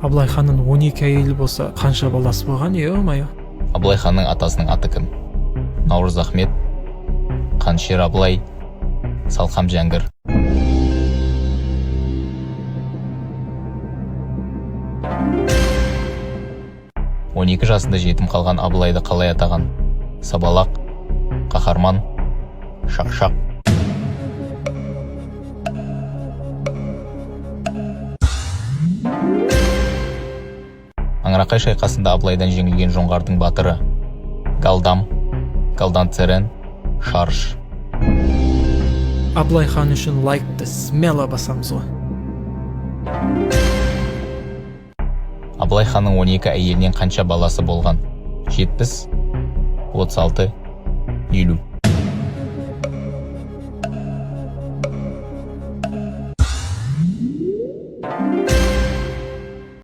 Абылай ханның 12 әйелі болса, қанша баласы болған, ё-моё. Абылай ханның атасының аты кім? Наурыз Ахмет, Қаншер Абылай, Салқам Жәңгір. Он 12 жасында жетім қалған Абылайды қалай атаған? Сабалақ, қаһарман, шақшақ. Аңырақай шайқасында Абылайдан жеңілген жоңғардың батыры: Галдам, Галдан Церен, Шарыш. Абылай хан үшін лайкты смело басамыз ғой. Абылай ханның 12 әйелінен қанша баласы болған? 70, 36, 50.